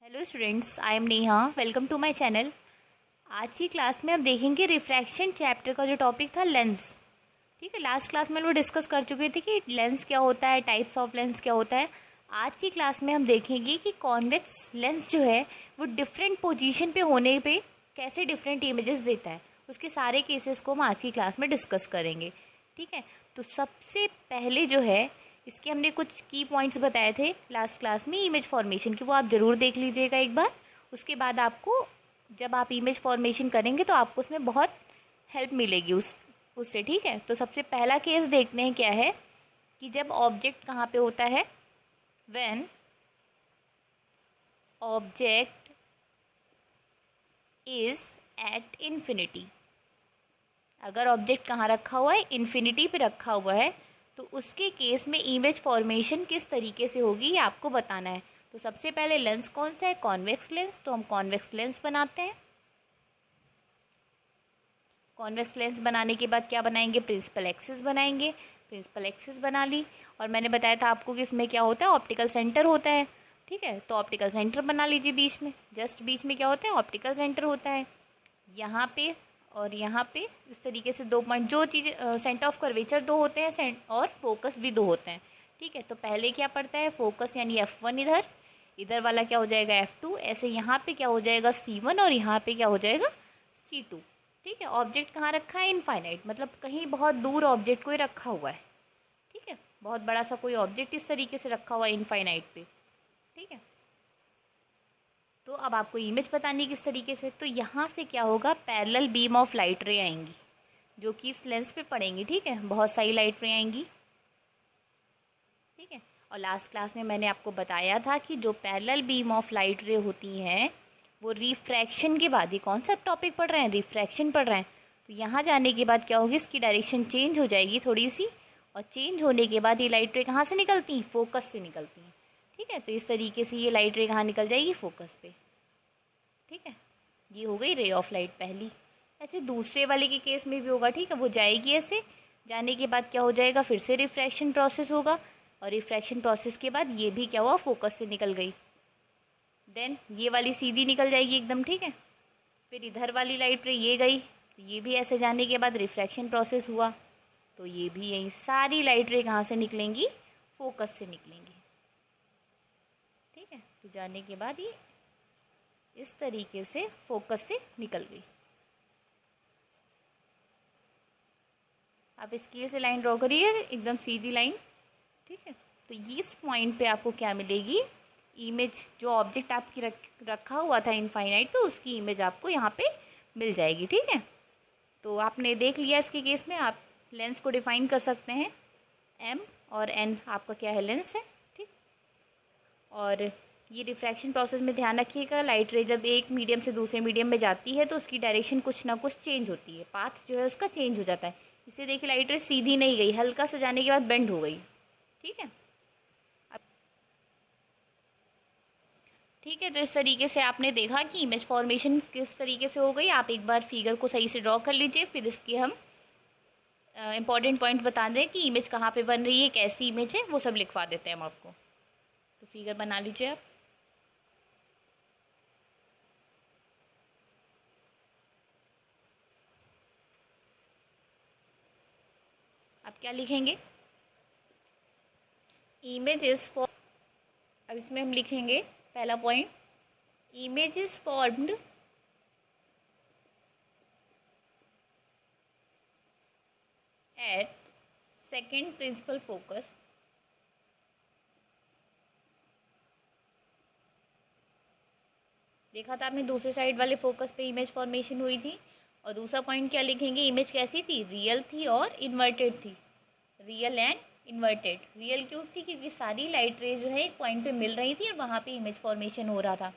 Hello students, I am Neha. Welcome to my channel. आज की class में हम देखेंगे रिफ्रैक्शन चैप्टर का जो टॉपिक था लेंस। ठीक है, लास्ट क्लास में हम लोग डिस्कस कर चुके थे कि लेंस क्या होता है, टाइप्स ऑफ लेंस क्या होता है। आज की क्लास में हम देखेंगे कि कॉन्वेक्स लेंस जो है वो डिफरेंट पोजीशन पे होने पे कैसे डिफरेंट इमेजेस देता है, उसके सारे केसेस को हम आज की क्लास में डिस्कस करेंगे। ठीक है, तो सबसे पहले जो है इसके हमने कुछ की पॉइंट्स बताए थे लास्ट क्लास में इमेज फॉर्मेशन की, वो आप ज़रूर देख लीजिएगा एक बार। उसके बाद आपको जब आप इमेज फॉर्मेशन करेंगे तो आपको उसमें बहुत हेल्प मिलेगी उससे। ठीक है, तो सबसे पहला केस देखते हैं क्या है कि जब ऑब्जेक्ट कहाँ पे होता है, when object is at infinity. अगर ऑब्जेक्ट कहाँ रखा हुआ है, इन्फिनिटी पे रखा हुआ है, तो उसके केस में इमेज फॉर्मेशन किस तरीके से होगी ये आपको बताना है। तो सबसे पहले लेंस कौन सा है, कॉन्वेक्स लेंस। तो हम कॉन्वेक्स लेंस बनाते हैं। कॉन्वेक्स लेंस बनाने के बाद क्या बनाएंगे, प्रिंसिपल एक्सिस बनाएंगे। प्रिंसिपल एक्सिस बना ली, और मैंने बताया था आपको कि इसमें क्या होता है, ऑप्टिकल सेंटर होता है। ठीक है, तो ऑप्टिकल सेंटर बना लीजिए बीच में, जस्ट बीच में क्या होता है, ऑप्टिकल सेंटर होता है। यहाँ पे और यहाँ पे इस तरीके से दो पॉइंट, जो चीज़ सेंटर ऑफ कर्वेचर दो होते हैं और फोकस भी दो होते हैं। ठीक है, तो पहले क्या पड़ता है, फोकस यानी F1 इधर, इधर वाला क्या हो जाएगा F2, ऐसे यहाँ पे क्या हो जाएगा C1 और यहाँ पे क्या हो जाएगा C2। ठीक है, ऑब्जेक्ट कहाँ रखा है, इनफाइनाइट, मतलब कहीं बहुत दूर ऑब्जेक्ट को ही रखा हुआ है। ठीक है, बहुत बड़ा सा कोई ऑब्जेक्ट इस तरीके से रखा हुआ है इनफाइनाइट पे। ठीक है, तो अब आपको इमेज बतानी किस तरीके से, तो यहाँ से क्या होगा, पैरेलल बीम ऑफ लाइट रे आएंगी जो कि इस लेंस पे पड़ेंगी। ठीक है, बहुत सारी लाइट रे आएंगी। ठीक है, और लास्ट क्लास में मैंने आपको बताया था कि जो पैरेलल बीम ऑफ लाइट रे होती हैं वो रिफ्रैक्शन के बाद, ये कौन सा टॉपिक पढ़ रहे हैं, रिफ्रैक्शन पढ़ रहे हैं, तो यहाँ जाने के बाद क्या होगी, इसकी डायरेक्शन चेंज हो जाएगी थोड़ी सी, और चेंज होने के बाद ये लाइट रे कहाँ से निकलती हैं, फोकस से निकलती हैं। ठीक है, तो इस तरीके से ये लाइट रे कहाँ निकल जाएगी, फोकस पे। ठीक है, ये हो गई रे ऑफ लाइट पहली। ऐसे दूसरे वाले के केस में भी होगा। ठीक है, वो जाएगी ऐसे, जाने के बाद क्या हो जाएगा, फिर से रिफ्रैक्शन प्रोसेस होगा, और रिफ्रैक्शन प्रोसेस के बाद ये भी क्या हुआ, फोकस से निकल गई। देन ये वाली सीधी निकल जाएगी एकदम। ठीक है, फिर इधर वाली लाइट रे ये गई, तो ये भी ऐसे जाने के बाद रिफ्रैक्शन प्रोसेस हुआ, तो ये भी यही सारी लाइट रे कहाँ से निकलेंगी, फोकस से निकलेंगी। ठीक है, तो जाने के बाद ये इस तरीके से फोकस से निकल गई। आप स्केल से लाइन ड्रॉ करिए, एकदम सीधी लाइन। ठीक है, तो इस पॉइंट पे आपको क्या मिलेगी, इमेज, जो ऑब्जेक्ट आपकी रखा हुआ था इनफाइनाइट पे, उसकी इमेज आपको यहाँ पे मिल जाएगी। ठीक है, तो आपने देख लिया इसके केस में आप लेंस को डिफाइन कर सकते हैं, M और N आपका क्या है, लेंस है। ठीक, और ये रिफ्रैक्शन प्रोसेस में ध्यान रखिएगा, लाइट रे जब एक मीडियम से दूसरे मीडियम में जाती है तो उसकी डायरेक्शन कुछ ना कुछ चेंज होती है, पाथ जो है उसका चेंज हो जाता है। इसे देखिए, लाइट रे सीधी नहीं गई, हल्का सा जाने के बाद बेंड हो गई। ठीक है, ठीक है, तो इस तरीके से आपने देखा कि इमेज फॉर्मेशन किस तरीके से हो गई। आप एक बार फिगर को सही से ड्रॉ कर लीजिए, फिर इसकी हम इम्पॉर्टेंट पॉइंट बता दें कि इमेज कहाँ पे बन रही है, कैसी इमेज है, वो सब लिखवा देते हैं हम आपको। तो फिगर बना लीजिए आप क्या लिखेंगे, इमेज इज फॉर, अब इसमें हम लिखेंगे पहला point, image is formed at second principal focus देखा था आपने, दूसरे साइड वाले फोकस पे इमेज फॉर्मेशन हुई थी। और दूसरा पॉइंट क्या लिखेंगे, इमेज कैसी थी, रियल थी और इन्वर्टेड थी, रियल एंड इन्वर्टेड। रियल क्यों थी, क्योंकि सारी लाइट रेज जो है एक पॉइंट पे मिल रही थी और वहाँ पे इमेज फॉर्मेशन हो रहा था।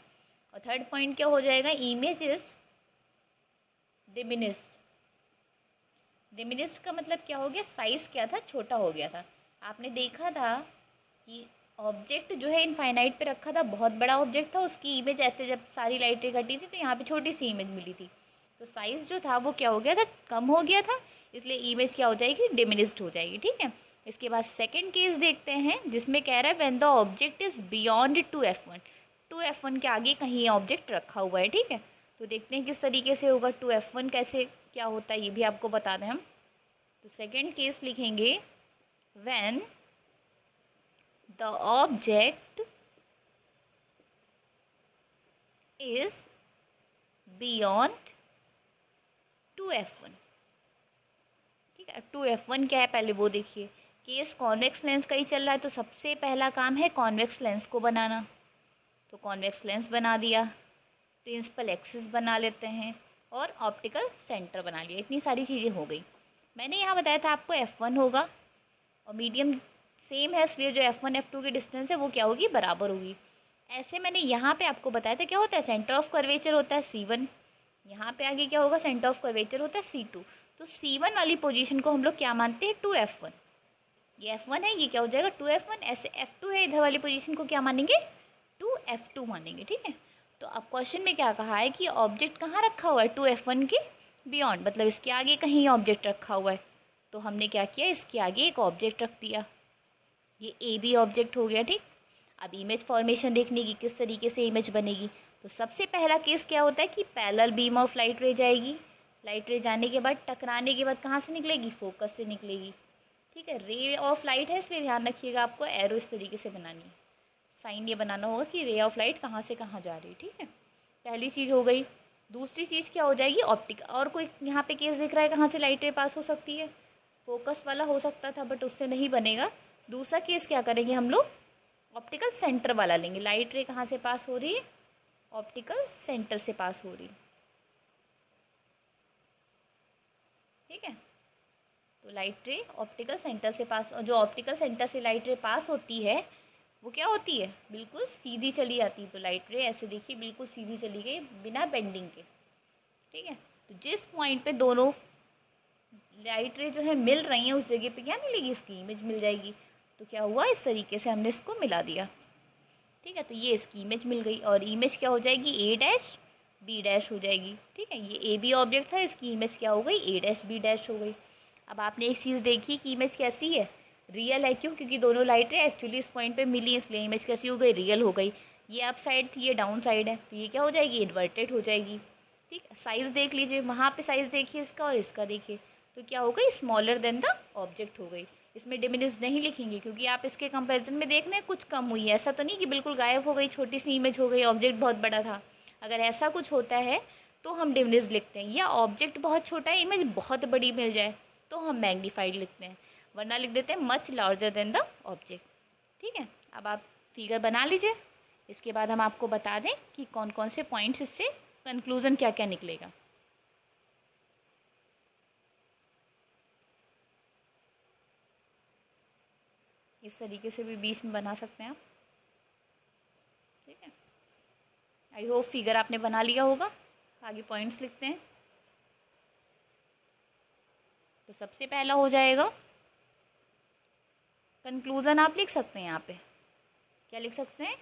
और थर्ड पॉइंट क्या हो जाएगा, इमेज इज डिमिनिस्ड। डिमिनिस्ड का मतलब क्या हो गया, साइज क्या था, छोटा हो गया था। आपने देखा था कि ऑब्जेक्ट जो है इनफाइनाइट पे रखा था, बहुत बड़ा ऑब्जेक्ट था, उसकी इमेज ऐसे जब सारी लाइटें कटी थी तो यहाँ पे छोटी सी इमेज मिली थी, तो साइज़ जो था वो क्या हो गया था, कम हो गया था, इसलिए इमेज क्या हो जाएगी, डिमिनिस्ड हो जाएगी। ठीक है, इसके बाद सेकंड केस देखते हैं जिसमें कह रहा है when the object is beyond 2F1। 2f1 के आगे कहीं ऑब्जेक्ट रखा हुआ है, ठीक है। तो देखते हैं किस तरीके से होगा। 2f1 कैसे क्या होता है ये भी आपको बता दें हम। तो सेकेंड केस लिखेंगे, when the object is beyond 2f1, ठीक है। 2f1 क्या है पहले वो देखिए। केस कॉन्वेक्स लेंस का ही चल रहा है, तो सबसे पहला काम है कॉन्वेक्स लेंस को बनाना। तो कॉन्वेक्स लेंस बना दिया, प्रिंसिपल एक्सिस बना लेते हैं और ऑप्टिकल सेंटर बना लिया। इतनी सारी चीज़ें हो गई। मैंने यहाँ बताया था आपको f1 होगा और मीडियम सेम है, इसलिए जो f1 f2 की डिस्टेंस है वो क्या होगी, बराबर होगी। ऐसे मैंने यहाँ पे आपको बताया था क्या होता है, सेंटर ऑफ कर्वेचर होता है C1। यहाँ पे आगे क्या होगा, सेंटर ऑफ कर्वेचर होता है C2। तो C1 वाली पोजीशन को हम लोग क्या मानते हैं, 2f1। ये f1 है, ये क्या हो जाएगा 2f1। ऐसे f2 है, इधर वाली पोजीशन को क्या मानेंगे, 2f2 मानेंगे, ठीक है। तो अब क्वेश्चन में क्या कहा है कि ऑब्जेक्ट कहाँ रखा हुआ है, 2f1 के बियॉन्ड, मतलब इसके आगे कहीं ऑब्जेक्ट रखा हुआ है। तो हमने क्या किया, इसके आगे एक ऑब्जेक्ट रख दिया। ये ए बी ऑब्जेक्ट हो गया, ठीक। अब इमेज फॉर्मेशन देखने की, किस तरीके से इमेज बनेगी। तो सबसे पहला केस क्या होता है कि पैरेलल बीम ऑफ लाइट रे जाएगी। लाइट रे जाने के बाद टकराने के बाद कहाँ से निकलेगी, फोकस से निकलेगी, ठीक है। रे ऑफ लाइट है, इसलिए ध्यान रखिएगा आपको एरो इस तरीके से बनानी है। साइन ये बनाना होगा कि रे ऑफ लाइट कहाँ से कहाँ जा रही है, ठीक है। पहली चीज़ हो गई। दूसरी चीज़ क्या हो जाएगी, ऑप्टिक। और कोई यहाँ पे केस दिख रहा है कहाँ से लाइट रे पास हो सकती है, फोकस वाला हो सकता था बट उससे नहीं बनेगा। दूसरा केस क्या करेंगे हम लोग, ऑप्टिकल सेंटर वाला लेंगे। लाइट रे कहाँ से पास हो रही है, ऑप्टिकल सेंटर से पास हो रही है, ठीक है। तो लाइट रे ऑप्टिकल सेंटर से पास, जो ऑप्टिकल सेंटर से लाइट रे पास होती है वो क्या होती है, बिल्कुल सीधी चली जाती है। तो लाइट रे ऐसे देखिए बिल्कुल सीधी चली गई बिना बेंडिंग के, ठीक है। तो जिस पॉइंट पे दोनों लाइट रे जो है मिल रही हैं उस जगह पे क्या मिलेगी, इसकी इमेज मिल जाएगी। तो क्या हुआ, इस तरीके से हमने इसको मिला दिया, ठीक है। तो ये इसकी इमेज मिल गई और इमेज क्या हो जाएगी, ए डैश बी डैश हो जाएगी, ठीक है। ये ए बी ऑब्जेक्ट था, इसकी इमेज क्या हो गई, ए डैश बी डैश हो गई। अब आपने एक चीज़ देखी कि इमेज कैसी है, रियल है। क्यों, क्योंकि दोनों लाइट रे एक्चुअली इस पॉइंट पे मिली, इसलिए इमेज कैसी हो गई, रियल हो गई। ये अप साइड थी, ये डाउन साइड है, तो ये क्या हो जाएगी, इन्वर्टेड हो जाएगी, ठीक है। साइज़ देख लीजिए, वहाँ पे साइज़ देखिए इसका और इसका देखिए, तो क्या हो गई, स्मॉलर देन द ऑब्जेक्ट हो गई। इसमें डिमिनिश नहीं लिखेंगे क्योंकि आप इसके कंपैरिजन में देख रहे हैं कुछ कम हुई है। ऐसा तो नहीं कि बिल्कुल गायब हो गई, छोटी सी इमेज हो गई, ऑब्जेक्ट बहुत बड़ा था। अगर ऐसा कुछ होता है तो हम डिमिनिश लिखते हैं, या ऑब्जेक्ट बहुत छोटा है इमेज बहुत बड़ी मिल जाए तो हम मैग्नीफाइड लिखते हैं, वरना लिख देते हैं much larger than the object, ठीक है। अब आप फिगर बना लीजिए, इसके बाद हम आपको बता दें कि कौन कौन से पॉइंट्स इससे कंक्लूजन क्या क्या निकलेगा। इस तरीके से भी बीच में बना सकते हैं आप, ठीक है। आई होप फिगर आपने बना लिया होगा। आगे पॉइंट्स लिखते हैं। तो सबसे पहला हो जाएगा कंक्लूजन, आप लिख सकते हैं यहाँ पे, क्या लिख सकते हैं,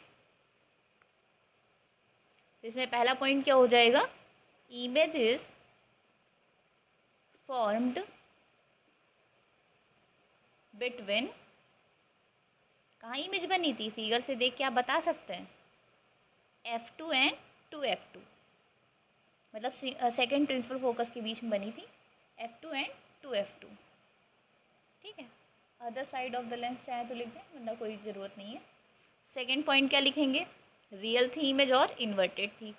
तो इसमें पहला पॉइंट क्या हो जाएगा, इमेज इज फॉर्म्ड बिटवीन, कहाँ इमेज बनी थी, फिगर से देख के आप बता सकते हैं, F2 एंड 2F2, मतलब सेकेंड प्रिंसिपल फोकस के बीच में बनी थी, F2 एंड 2F2, ठीक है। Other side of the lens चाहे तो लिख दें, वरना कोई ज़रूरत नहीं है। सेकेंड पॉइंट क्या लिखेंगे, रियल थी इमेज और इन्वर्टेड थी,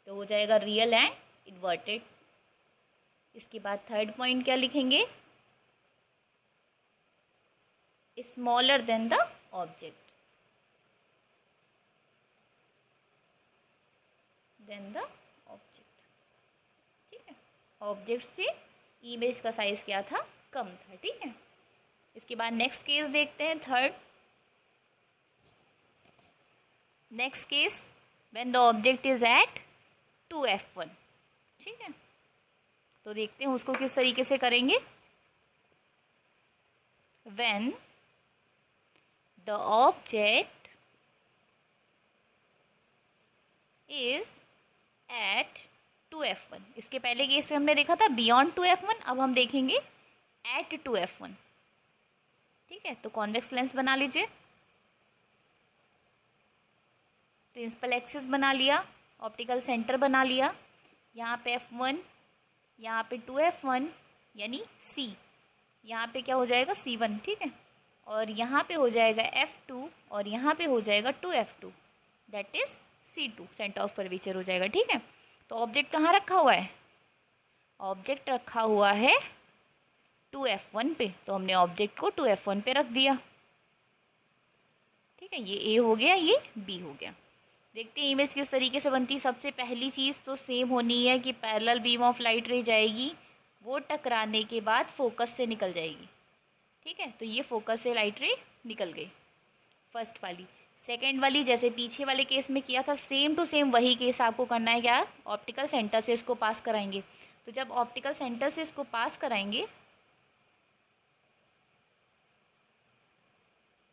तो हो जाएगा रियल एंड इन्वर्टेड। इसके बाद थर्ड पॉइंट क्या लिखेंगे, smaller than the object, than the object, ठीक है। ऑब्जेक्ट से इमेज का साइज क्या था, कम था, ठीक है। इसके बाद नेक्स्ट केस देखते हैं, third. Next case, when the object is at 2F1, ठीक है। तो देखते हैं उसको किस तरीके से करेंगे। When the object is at 2F1, इसके पहले केस में हमने देखा था बियॉन्ड 2F1, अब हम देखेंगे एट 2F1, ठीक है। तो कॉन्वेक्स लेंस बना लीजिए, प्रिंसिपल एक्सिस बना लिया, ऑप्टिकल सेंटर बना लिया, यहाँ पे F1, यहाँ पे 2F1 यानी C, यहाँ पे क्या हो जाएगा C1, ठीक है, और यहाँ पे हो जाएगा F2 और यहाँ पे हो जाएगा 2F2, that is C2, centre of curvature हो जाएगा, ठीक है। तो ऑब्जेक्ट कहाँ रखा हुआ है? ऑब्जेक्ट रखा हुआ है 2F1 पे, तो हमने ऑब्जेक्ट को 2F1 पे रख दिया, ठीक है। ये A हो गया, ये B हो गया। देखते हैं इमेज किस तरीके से बनती है। सबसे पहली चीज़ तो सेम होनी है कि पैरेलल बीम ऑफ लाइट रे जाएगी, वो टकराने के बाद फोकस से निकल जाएगी, ठीक है। तो ये फोकस से लाइट रे निकल गई, फर्स्ट वाली। सेकेंड वाली जैसे पीछे वाले केस में किया था, सेम टू सेम वही केस आपको करना है। क्या? ऑप्टिकल सेंटर से इसको पास कराएंगे। तो जब ऑप्टिकल सेंटर से इसको पास कराएंगे,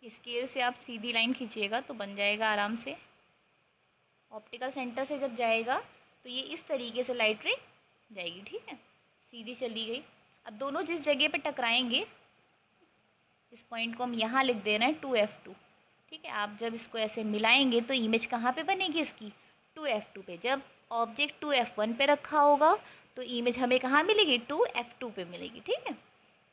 स्केल से आप सीधी लाइन खींचिएगा तो बन जाएगा आराम से। ऑप्टिकल सेंटर से जब जाएगा तो ये इस तरीके से लाइट रे जाएगी, ठीक है, सीधी चली गई। अब दोनों जिस जगह पे टकराएंगे, इस पॉइंट को हम यहाँ लिख दे रहे हैं 2F2, ठीक है। आप जब इसको ऐसे मिलाएंगे तो इमेज कहाँ पे बनेगी इसकी? 2F2 पे। जब ऑब्जेक्ट 2F1 पे रखा होगा तो इमेज हमें कहाँ मिलेगी? 2F2 पे मिलेगी, ठीक है।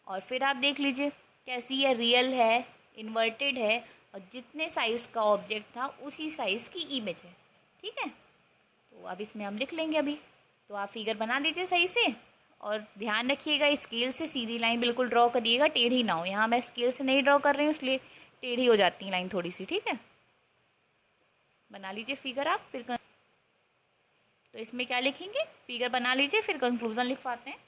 और फिर आप देख लीजिए कैसी है, रियल है, इन्वर्टेड है, और जितने साइज़ का ऑब्जेक्ट था उसी साइज़ की इमेज है, ठीक है। तो अब इसमें हम लिख लेंगे अभी। तो आप फिगर बना लीजिए सही से, और ध्यान रखिएगा स्केल से सीधी लाइन बिल्कुल ड्रॉ करिएगा, टेढ़ी ना हो। यहाँ मैं स्केल से नहीं ड्रॉ कर रही हूँ इसलिए टेढ़ी हो जाती है लाइन थोड़ी सी, ठीक है। बना लीजिए फिगर आप, फिर तो इसमें क्या लिखेंगे? फिगर बना लीजिए, फिर कंक्लूजन लिखवाते हैं।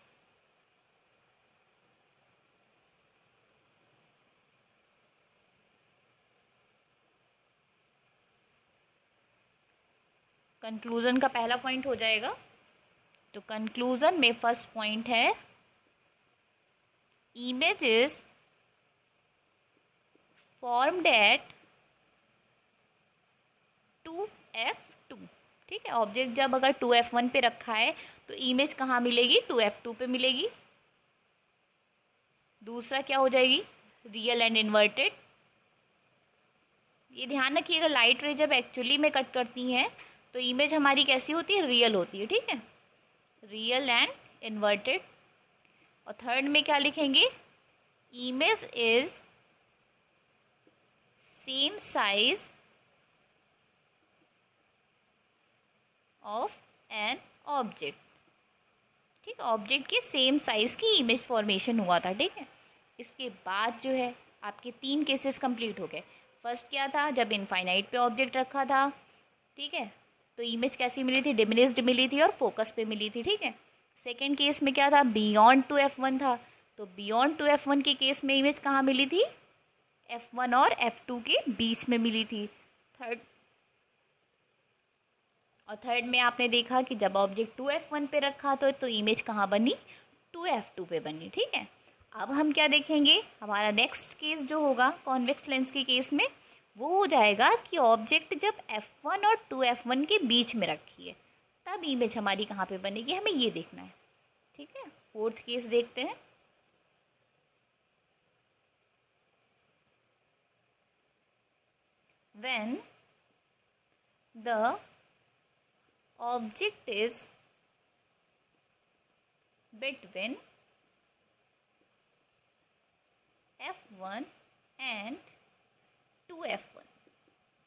कंक्लूजन का पहला पॉइंट हो जाएगा। तो कंक्लूजन में फर्स्ट पॉइंट है, image is formed eight 2F2, ठीक है। ऑब्जेक्ट जब अगर 2F1 पे रखा है तो इमेज कहाँ मिलेगी? 2F2 पे मिलेगी। दूसरा क्या हो जाएगी? Real and inverted. ये ध्यान रखिएगा, लाइट रे जब एक्चुअली में कट करती हैं तो इमेज हमारी कैसी होती है? रियल होती है, ठीक है, रियल एंड इन्वर्टेड। और थर्ड में क्या लिखेंगे? Image is same size of an object, ठीक है। ऑब्जेक्ट के सेम साइज की इमेज फॉर्मेशन हुआ था, ठीक है। इसके बाद जो है आपके 3 केसेस कंप्लीट हो गए। फर्स्ट क्या था? जब इनफाइनाइट पे ऑब्जेक्ट रखा था, ठीक है, तो इमेज कैसी मिली थी? डिमिनिश्ड मिली थी और फोकस पे मिली थी, ठीक है। सेकेंड केस में क्या था? बियॉन्ड 2F1 था, तो बियॉन्ड 2F1 के केस में इमेज कहाँ मिली थी? F1 और F2 के बीच में मिली थी। थर्ड में आपने देखा कि जब ऑब्जेक्ट 2F1 पे रखा तो इमेज कहाँ बनी? 2F2 पे बनी, ठीक है। अब हम क्या देखेंगे? हमारा नेक्स्ट केस जो होगा कॉन्वेक्स लेंस के केस में, वो हो जाएगा कि ऑब्जेक्ट जब F1 और 2F1 के बीच में रखी है तब इमेज हमारी कहाँ पे बनेगी, हमें ये देखना है, ठीक है। फोर्थ केस देखते हैं। When the object is between F1 and 2F1,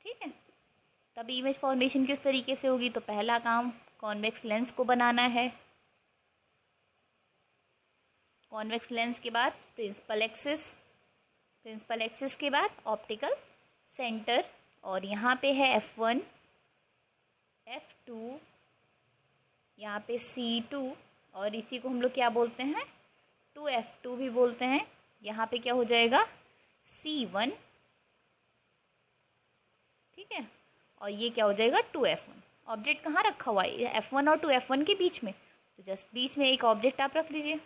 ठीक है, तब इमेज फॉर्मेशन किस तरीके से होगी? तो पहला काम कॉन्वेक्स लेंस को बनाना है। कॉन्वेक्स लेंस के बाद प्रिंसिपल एक्सिस, प्रिंसिपल एक्सिस के बाद ऑप्टिकल सेंटर, और यहाँ पे है F1, F2, यहाँ पे C2, और इसी को हम लोग क्या बोलते हैं? 2F2 भी बोलते हैं। यहाँ पे क्या हो जाएगा? C1, ठीक है, और ये क्या हो जाएगा? 2F1। ऑब्जेक्ट कहाँ रखा हुआ है? F1 और 2F1 के बीच में, तो जस्ट बीच में एक ऑब्जेक्ट आप रख लीजिए।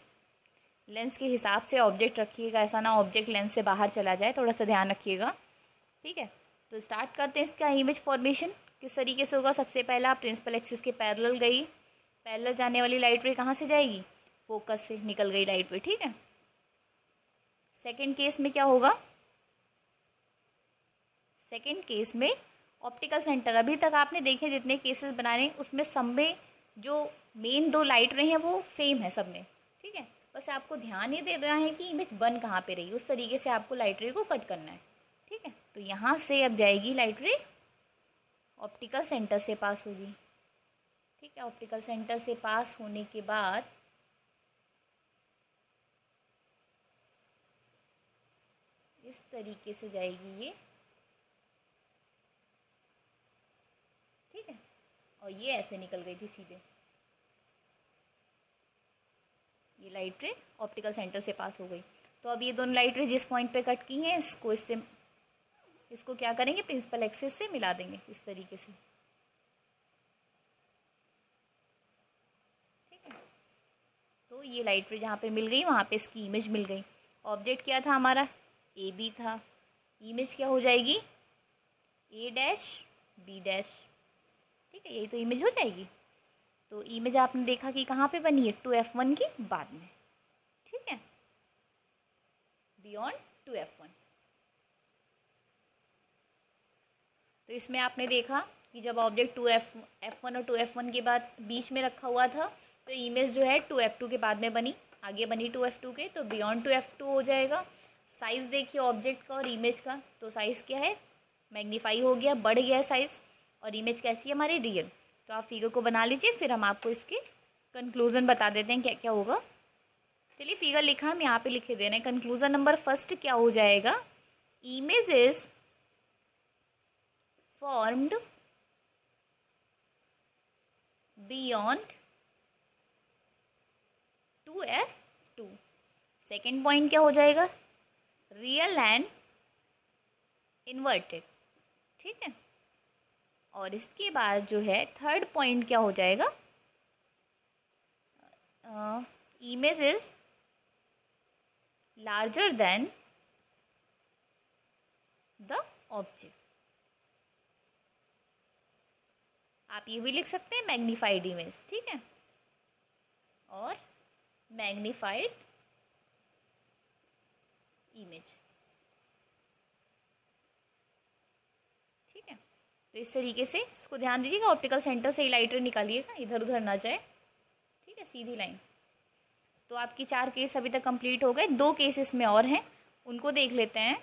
लेंस के हिसाब से ऑब्जेक्ट रखिएगा, ऐसा ना ऑब्जेक्ट लेंस से बाहर चला जाए, थोड़ा सा ध्यान रखिएगा, ठीक है। तो स्टार्ट करते हैं इसका इमेज फॉर्मेशन किस तरीके से होगा। सबसे पहला प्रिंसिपल एक्सिस के पैरेलल गई, पैरेलल जाने वाली लाइट रे कहाँ से जाएगी? फोकस से निकल गई लाइट रे, ठीक है। सेकेंड केस में क्या होगा? सेकेंड केस में ऑप्टिकल सेंटर, अभी तक आपने देखे जितने केसेस बना रहे हैं उसमें सब में जो मेन दो लाइट रे हैं वो सेम है सब में, ठीक है। बस आपको ध्यान ये दे देना है कि इमेज बन कहाँ पे रही, उस तरीके से आपको लाइट रे को कट करना है, ठीक है। तो यहाँ से अब जाएगी लाइट रे, ऑप्टिकल सेंटर से पास होगी, ठीक है। ऑप्टिकल सेंटर से पास होने के बाद इस तरीके से जाएगी ये, ठीक है। और ये ऐसे निकल गई थी सीधे, ये लाइट रे ऑप्टिकल सेंटर से पास हो गई। तो अब ये दोनों लाइट रे जिस पॉइंट पे कट की हैं इसको इससे, इसको क्या करेंगे, प्रिंसिपल एक्सिस से मिला देंगे इस तरीके से, ठीक है। तो ये लाइट रे जहाँ पे मिल गई वहाँ पे इसकी इमेज मिल गई। ऑब्जेक्ट क्या था हमारा, ए बी था, इमेज क्या हो जाएगी, ए डैश बी डैश, ठीक है। यही तो इमेज हो जाएगी। तो इमेज आपने देखा कि कहाँ पे बनी है, 2F1 के बाद में, ठीक है, बियॉन्ड 2F1। तो इसमें आपने देखा कि जब ऑब्जेक्ट 2F1 और 2F1 के बाद बीच में रखा हुआ था तो इमेज जो है 2F2 के बाद में बनी, आगे बनी 2F2 के, तो बियॉन्ड 2F2 हो जाएगा। साइज़ देखिए ऑब्जेक्ट का और इमेज का, तो साइज़ क्या है, मैग्नीफाई हो गया, बढ़ गया साइज़, और इमेज कैसी है हमारी, रियल। तो आप फिगर को बना लीजिए, फिर हम आपको इसके कंक्लूज़न बता देते हैं क्या क्या होगा। चलिए फिगर लिखा हम यहाँ पे लिखे दे रहे हैं। कंक्लूज़न नंबर फर्स्ट क्या हो जाएगा, image is formed beyond 2F2। Second point क्या हो जाएगा, रियल एंड इन्वर्टेड, ठीक है। और इसके बाद जो है थर्ड पॉइंट क्या हो जाएगा, image is larger than the object. आप ये भी लिख सकते हैं मैग्नीफाइड इमेज, ठीक है, और मैग्नीफाइड इमेज, ठीक है। तो इस तरीके से इसको ध्यान दीजिएगा, ऑप्टिकल सेंटर से ही लाइट रे निकालिएगा, इधर उधर ना जाए, ठीक है, सीधी लाइन। तो आपकी 4 केस अभी तक कंप्लीट हो गए, 2 केसेस में और हैं, उनको देख लेते हैं।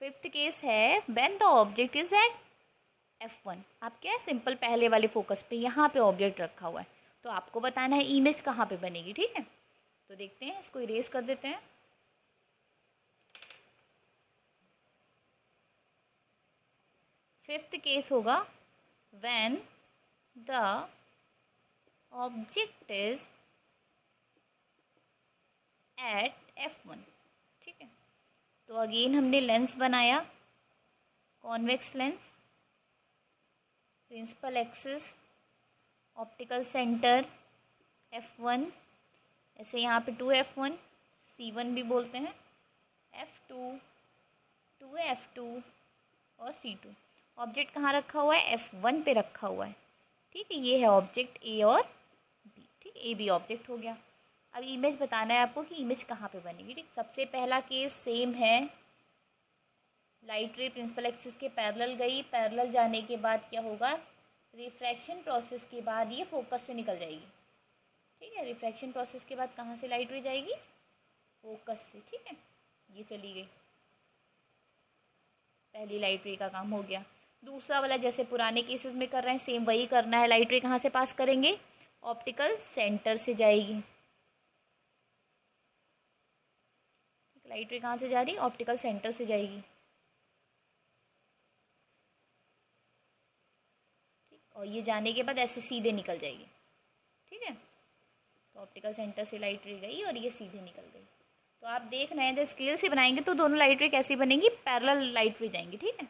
फिफ्थ केस है when the object is at F1। आप क्या है, सिंपल पहले वाले फोकस पे यहाँ पे ऑब्जेक्ट रखा हुआ है, तो आपको बताना है इमेज कहाँ पे बनेगी, ठीक है। तो देखते हैं, इसको इरेज कर देते हैं। फिफ्थ केस होगा when the object is at F1, ठीक है। तो अगेन हमने लेंस बनाया, convex lens, principal axis, optical centre F1, ऐसे यहाँ पे 2F1, C1 भी बोलते हैं, F2, 2F2 और C2। ऑब्जेक्ट कहाँ रखा हुआ है, F1 पे रखा हुआ है, ठीक है। ये है ऑब्जेक्ट A और B, ठीक, A B ऑब्जेक्ट हो गया। अब इमेज बताना है आपको कि इमेज कहाँ पे बनेगी, ठीक। सबसे पहला केस सेम है, लाइट रे प्रिंसिपल एक्सिस के पैरेलल गई, पैरेलल जाने के बाद क्या होगा, रिफ्रैक्शन प्रोसेस के बाद ये फोकस से निकल जाएगी, ठीक है। रिफ्रैक्शन प्रोसेस के बाद कहाँ से लाइट रे जाएगी, फोकस से, ठीक है। ये चली गई, पहली लाइट रे का काम हो गया। दूसरा वाला जैसे पुराने केसेस में कर रहे हैं सेम वही करना है, लाइट रे कहाँ से पास करेंगे, ऑप्टिकल सेंटर से जाएगी, लाइट रे कहाँ से जा रही है, ऑप्टिकल सेंटर से जाएगी, ठीक। और ये जाने के बाद ऐसे सीधे निकल जाएगी, ठीक है। तो ऑप्टिकल सेंटर से लाइट रे गई और ये सीधे निकल गई। तो आप देख रहे हैं जब स्केल से बनाएंगे तो दोनों लाइट रे कैसी बनेंगी, पैरेलल लाइट रे जाएंगी, ठीक है।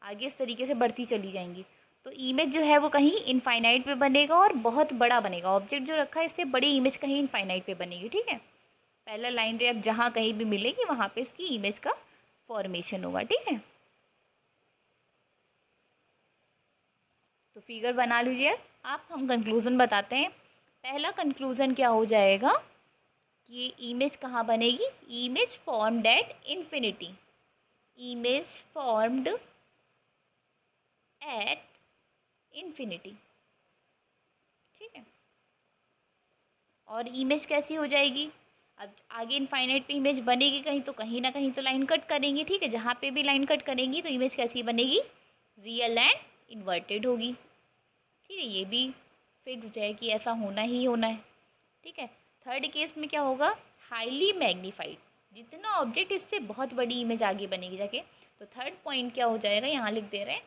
आगे इस तरीके से बढ़ती चली जाएंगी। तो इमेज जो है वो कहीं इनफाइनाइट पे बनेगा और बहुत बड़ा बनेगा, ऑब्जेक्ट जो रखा है इससे बड़ी इमेज कहीं इनफाइनाइट पे बनेगी, ठीक है। पैरेलल लाइन रे अब जहाँ कहीं भी मिलेगी वहाँ पे इसकी इमेज का फॉर्मेशन होगा, ठीक है। तो फिगर बना लीजिए आप, हम कंक्लूजन बताते हैं। पहला कंक्लूजन क्या हो जाएगा कि इमेज कहाँ बनेगी, image formed at infinity, image formed at infinity. ठीक है, और इमेज कैसी हो जाएगी, अब आगे इनफाइनाइट पे इमेज बनेगी कहीं तो कहीं ना कहीं तो लाइन कट करेंगी। ठीक है, जहाँ पे भी लाइन कट करेंगी तो इमेज कैसी बनेगी, रियल एंड इन्वर्टेड होगी। ठीक है, ये भी फिक्स्ड है कि ऐसा होना ही होना है। ठीक है, थर्ड केस में क्या होगा, हाईली मैग्नीफाइड, जितना ऑब्जेक्ट इससे बहुत बड़ी इमेज आगे बनेगी जाके। तो थर्ड पॉइंट क्या हो जाएगा, यहाँ लिख दे रहे हैं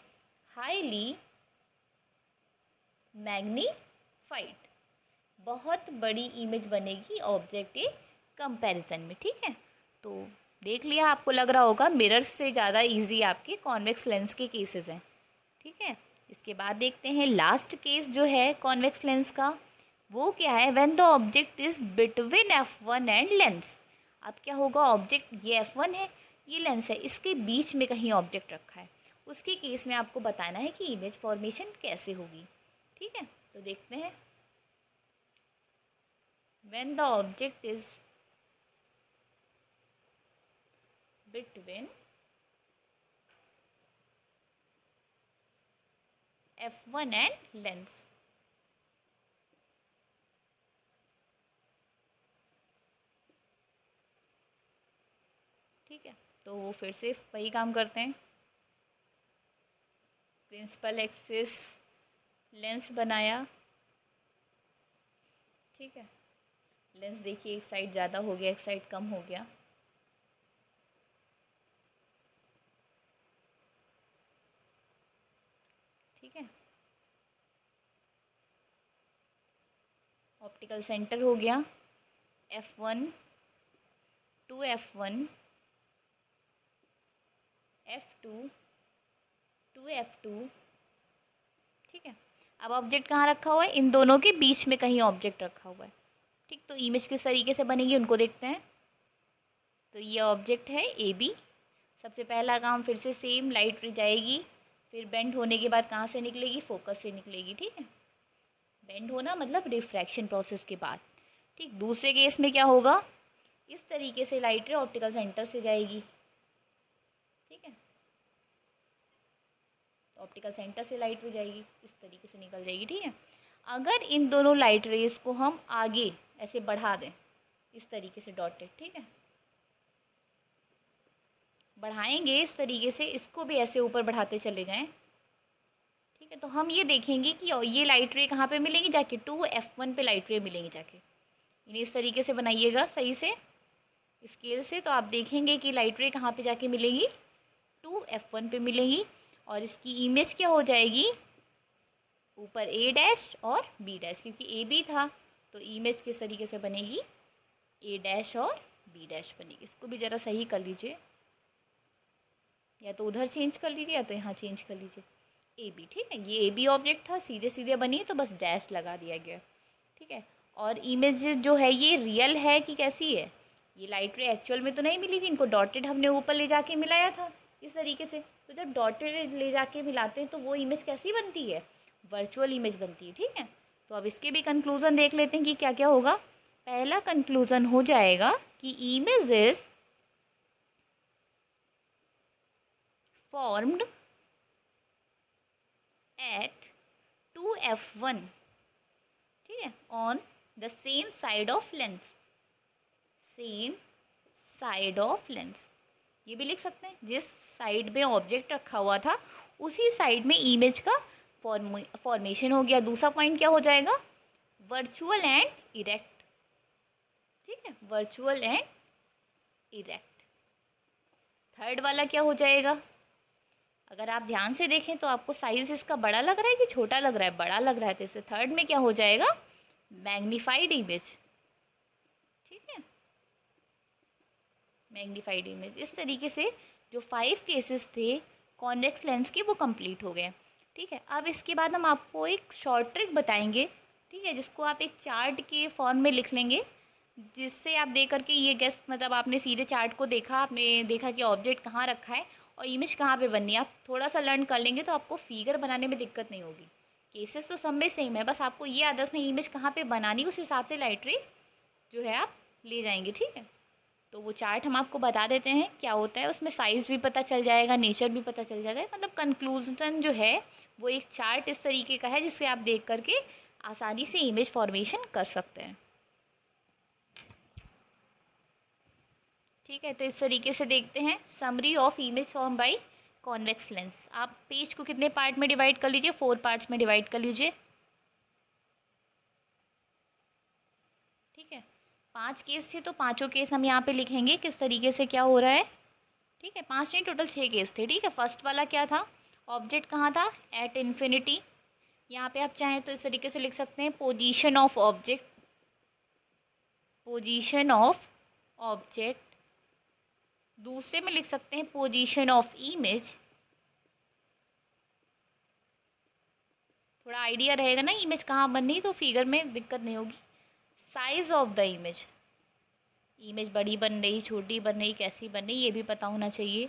हाईली मैग्नीफाइड, बहुत बड़ी इमेज बनेगी ऑब्जेक्ट के कंपैरिजन में। ठीक है, तो देख लिया, आपको लग रहा होगा मिरर से ज़्यादा इजी आपके कॉन्वेक्स लेंस के केसेस हैं। ठीक है, इसके बाद देखते हैं लास्ट केस जो है कॉन्वेक्स लेंस का, वो क्या है, when the object is between F1 and lens. अब क्या होगा, ऑब्जेक्ट ये F1 है, ये लेंस है, इसके बीच में कहीं ऑब्जेक्ट रखा है, उसके केस में आपको बताना है कि इमेज फॉर्मेशन कैसे होगी। ठीक है, तो देखते हैं, when the object is between F1 and lens. ठीक है, तो फिर से वही काम करते हैं, प्रिंसिपल एक्सिस लेंस बनाया। ठीक है, लेंस देखिए एक साइड ज़्यादा हो गया, एक साइड कम हो गया। ठीक है, ऑप्टिकल सेंटर हो गया F1 to F1, F2 to F2। ठीक है, अब ऑब्जेक्ट कहाँ रखा हुआ है, इन दोनों के बीच में कहीं ऑब्जेक्ट रखा हुआ है। ठीक, तो इमेज किस तरीके से बनेगी उनको देखते हैं। तो ये ऑब्जेक्ट है AB, सबसे पहला काम फिर से सेम, लाइट जाएगी, फिर बेंड होने के बाद कहाँ से निकलेगी, फोकस से निकलेगी। ठीक है, बेंड होना मतलब रिफ्रैक्शन प्रोसेस के बाद। ठीक, दूसरे केस में क्या होगा, इस तरीके से लाइट रे ऑप्टिकल सेंटर से जाएगी। ठीक है, तो ऑप्टिकल सेंटर से लाइट रे जाएगी, इस तरीके से निकल जाएगी। ठीक है, अगर इन दोनों लाइट रेज को हम आगे ऐसे बढ़ा दें, इस तरीके से डॉटेड, ठीक है, बढ़ाएंगे इस तरीके से, इसको भी ऐसे ऊपर बढ़ाते चले जाएं। ठीक है, तो हम ये देखेंगे कि ये लाइट रे कहाँ पे मिलेंगी जाके, 2F1 पे लाइट रे मिलेंगी जाके। इन्हें इस तरीके से बनाइएगा सही से स्केल से, तो आप देखेंगे कि लाइट रे कहाँ पे जाके मिलेंगी, 2F1 पे मिलेंगी, और इसकी इमेज क्या हो जाएगी, ऊपर A' और B', क्योंकि AB था तो इमेज किस तरीके से बनेगी, A' और B' बनेगी। इसको भी ज़रा सही कर लीजिए, या तो उधर चेंज कर लीजिए या तो यहाँ चेंज कर लीजिए, AB। ठीक है, ये AB ऑब्जेक्ट था, सीधे सीधे बनी तो बस डैश लगा दिया गया। ठीक है, और इमेज जो है ये रियल है कि कैसी है, ये लाइट रे एक्चुअल में तो नहीं मिली थी, इनको डॉटेड हमने ऊपर ले जाके मिलाया था इस तरीके से। तो जब डॉटेड ले जाके मिलाते हैं तो वो इमेज कैसी बनती है, वर्चुअल इमेज बनती है। ठीक है, तो अब इसके भी कंक्लूजन देख लेते हैं कि क्या क्या होगा। पहला कंक्लूजन हो जाएगा कि image is formed eight 2F1, ठीक है, on the same side of lens, same side of lens. ये भी लिख सकते हैं, जिस साइड में ऑब्जेक्ट रखा हुआ था उसी साइड में इमेज का फॉर्मेशन हो गया। दूसरा पॉइंट क्या हो जाएगा, वर्चुअल एंड इरेक्ट। ठीक है, वर्चुअल एंड इरेक्ट। थर्ड वाला क्या हो जाएगा, अगर आप ध्यान से देखें तो आपको साइज इसका बड़ा लग रहा है कि छोटा लग रहा है, बड़ा लग रहा है, तो इससे थर्ड में क्या हो जाएगा, मैग्नीफाइड इमेज। ठीक है, मैग्नीफाइड इमेज। इस तरीके से जो 5 केसेस थे कॉन्वेक्स लेंस के वो कंप्लीट हो गए। ठीक है, अब इसके बाद हम आपको एक शॉर्ट ट्रिक बताएंगे, ठीक है, जिसको आप एक चार्ट के फॉर्म में लिख लेंगे, जिससे आप देख करके ये गेस, मतलब आपने सीधे चार्ट को देखा, आपने देखा कि ऑब्जेक्ट कहाँ रखा है और इमेज कहाँ पे बननी है। आप थोड़ा सा लर्न कर लेंगे तो आपको फिगर बनाने में दिक्कत नहीं होगी। केसेस तो सब में सेम है, बस आपको ये याद रखना है इमेज कहाँ पे बनानी, उस हिसाब से लाइट रे जो है आप ले जाएंगे। ठीक है, तो वो चार्ट हम आपको बता देते हैं क्या होता है। उसमें साइज़ भी पता चल जाएगा, नेचर भी पता चल जाएगा। मतलब कंक्लूजन जो है वो एक चार्ट इस तरीके का है जिससे आप देख करके आसानी से इमेज फॉर्मेशन कर सकते हैं। ठीक है, तो इस तरीके से देखते हैं summary of image form by convex lens. आप पेज को कितने पार्ट में डिवाइड कर लीजिए, 4 पार्ट्स में डिवाइड कर लीजिए। ठीक है, 5 केस थे तो पांचों केस हम यहाँ पे लिखेंगे किस तरीके से क्या हो रहा है। ठीक है, 5 नहीं टोटल 6 केस थे। ठीक है, फर्स्ट वाला क्या था, ऑब्जेक्ट कहाँ था, एट इन्फिनिटी। यहाँ पे आप चाहें तो इस तरीके से लिख सकते हैं position of object, position of object. दूसरे में लिख सकते हैं पोजीशन ऑफ इमेज। थोड़ा आइडिया रहेगा ना इमेज कहाँ बननी, तो फिगर में दिक्कत नहीं होगी। Size of the image, image बड़ी बन रही, छोटी बन रही, कैसी बन रही, ये भी पता होना चाहिए।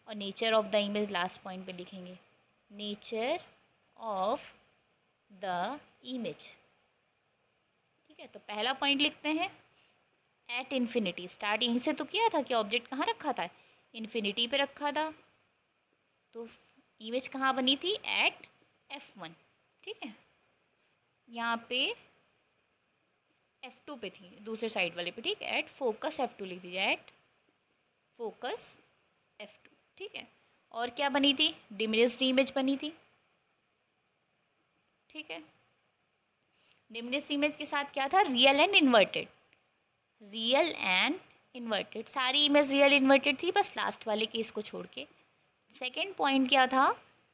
और nature of the image last point पे लिखेंगे, नेचर ऑफ द इमेज। ठीक है, तो पहला पॉइंट लिखते हैं एट इन्फिनिटी। स्टार्ट यहीं से तो किया था कि ऑब्जेक्ट कहाँ रखा था, इन्फिनिटी पे रखा था। तो इमेज कहाँ बनी थी, एट F1। ठीक है, यहाँ पे F2 पे थी, दूसरे साइड वाले पे। ठीक है, एट फोकस F2 लिख दीजिए, एट फोकस F2। ठीक है, और क्या बनी थी, डिमिनिश्ड इमेज बनी थी। ठीक है, डिमिनिश्ड इमेज के साथ क्या था, real and inverted, real and inverted. सारी इमेज रियल इन्वर्टेड थी, बस लास्ट वाले केस को छोड़ के। सेकेंड पॉइंट क्या था,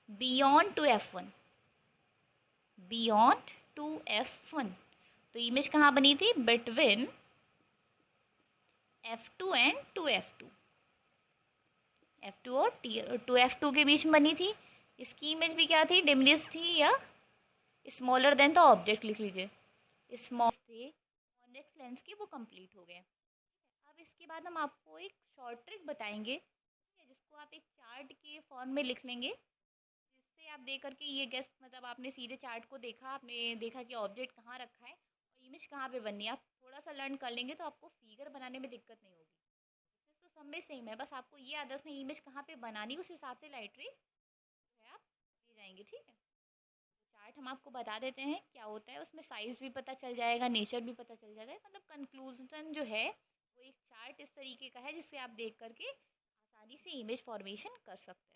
beyond to F1, beyond to F1। तो इमेज कहाँ बनी थी, between F2 and 2F2, F2 और 2F2 के बीच में बनी थी। इसकी इमेज भी क्या थी, डिमिनिश्ड थी या स्मॉलर देन द ऑब्जेक्ट लिख लीजिए, स्मॉल थे कॉन्वेक्स लेंस के, वो कंप्लीट हो गए। अब इसके बाद हम आपको एक शॉर्ट ट्रिक बताएंगे जिसको आप एक चार्ट के फॉर्म में लिख लेंगे, जिससे आप देख करके ये गेस, मतलब आपने सीधे चार्ट को देखा, आपने देखा कि ऑब्जेक्ट कहाँ रखा है और इमेज कहाँ पे बननी है। आप थोड़ा सा लर्न कर लेंगे तो आपको फिगर बनाने में दिक्कत नहीं होगी। तो सब में सेम है, बस आपको ये याद रखना है इमेज कहाँ पे बनानी, उस हिसाब से लाइट रे आप ले जाएंगे। ठीक है, चार्ट हम आपको बता देते हैं क्या होता है। उसमें साइज़ भी पता चल जाएगा, नेचर भी पता चल जाएगा। मतलब कंक्लूजन जो है वो एक चार्ट इस तरीके का है जिससे आप देख करके आसानी से इमेज फॉर्मेशन कर सकते हैं।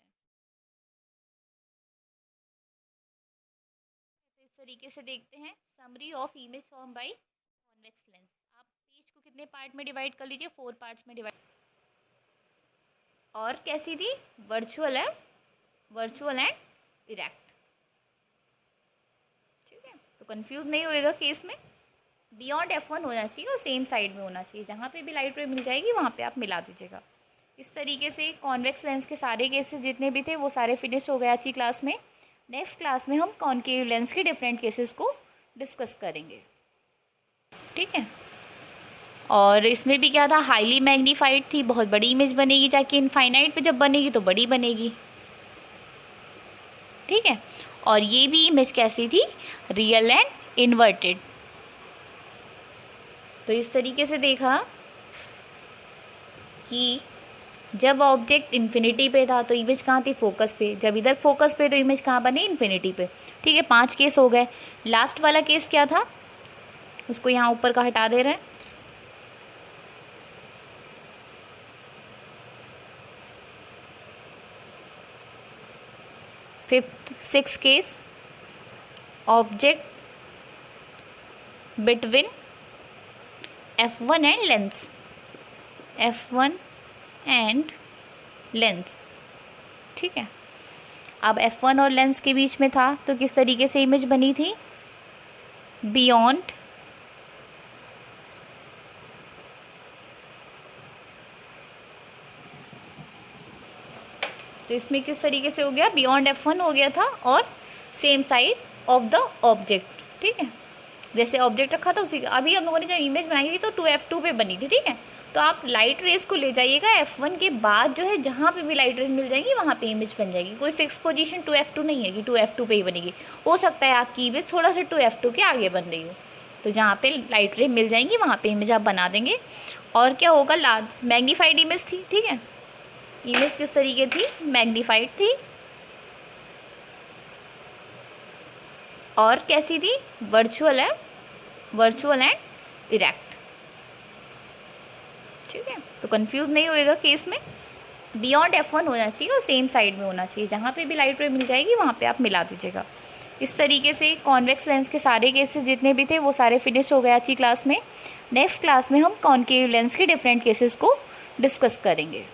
तो इस तरीके से देखते हैं summary of image form by convex lens. आप पेज को कितने पार्ट में डिवाइड कर लीजिए, 4 पार्ट्स में डिवाइड। और कैसी थी, वर्चुअल एंड इरेक्ट। तो कंफ्यूज नहीं होएगा केस में, बियॉन्ड F1 होना चाहिए और सेम साइड में होना चाहिए। जहाँ पे भी लाइट रे मिल जाएगी वहाँ पे आप मिला दीजिएगा। इस तरीके से कॉन्वेक्स लेंस के सारे केसेस जितने भी थे वो सारे फिनिश हो गए आज की क्लास में। नेक्स्ट क्लास में हम कॉनकेव लेंस के डिफरेंट केसेस को डिस्कस करेंगे। ठीक है, और इसमें भी क्या था, हाईली मैग्नीफाइड थी, बहुत बड़ी इमेज बनेगी, जाके इनफाइनाइट पे जब बनेगी तो बड़ी बनेगी। ठीक है, और ये भी इमेज कैसी थी, रियल एंड इन्वर्टेड। तो इस तरीके से देखा कि जब ऑब्जेक्ट इन्फिनिटी पे था तो इमेज कहाँ थी, फोकस पे। जब इधर फोकस पे तो इमेज कहाँ बनी, इन्फिनिटी पे। ठीक है, 5 केस हो गए। लास्ट वाला केस क्या था, उसको यहाँ ऊपर का हटा दे रहे हैं। Six case, object between F1 and lens, F1 and lens. ठीक है, अब F1 और लेंस के बीच में था तो किस तरीके से इमेज बनी थी, बियॉन्ड तो इसमें किस तरीके से हो गया, बियॉन्ड F1 हो गया था और same side of the object. ठीक है, जैसे ऑब्जेक्ट रखा था उसी का। अभी हम लोगों ने जब इमेज बनाई थी तो 2F2 पे बनी थी। ठीक है, तो आप लाइट रेज को ले जाइएगा, F1 के बाद जो है जहाँ पे भी लाइट रेज मिल जाएंगी वहाँ पे इमेज बन जाएगी। कोई फिक्स पोजीशन 2F2 नहीं है कि 2F2 पे ही बनेगी। हो सकता है आपकी इमेज थोड़ा सा 2F2 के आगे बन रही हो। तो जहाँ पे लाइट रे मिल जाएंगी वहाँ पे इमेज आप बना देंगे। और क्या होगा, लार्ज मैग्नीफाइड इमेज थी, ठीक है। इमेज किस तरीके थी, मैग्नीफाइड थी। और कैसी थी, वर्चुअल एंड इरेक्ट, ठीक है। तो कंफ्यूज नहीं होएगा केस में। बियॉन्ड F1 होना चाहिए और सेम साइड में होना चाहिए, जहाँ पे भी लाइट रे मिल जाएगी वहाँ पे आप मिला दीजिएगा। इस तरीके से कॉन्वेक्स लेंस के सारे केसेस जितने भी थे वो सारे फिनिश हो गए आज की क्लास में। नेक्स्ट क्लास में हम कॉनकेव लेंस के डिफरेंट केसेस को डिस्कस करेंगे।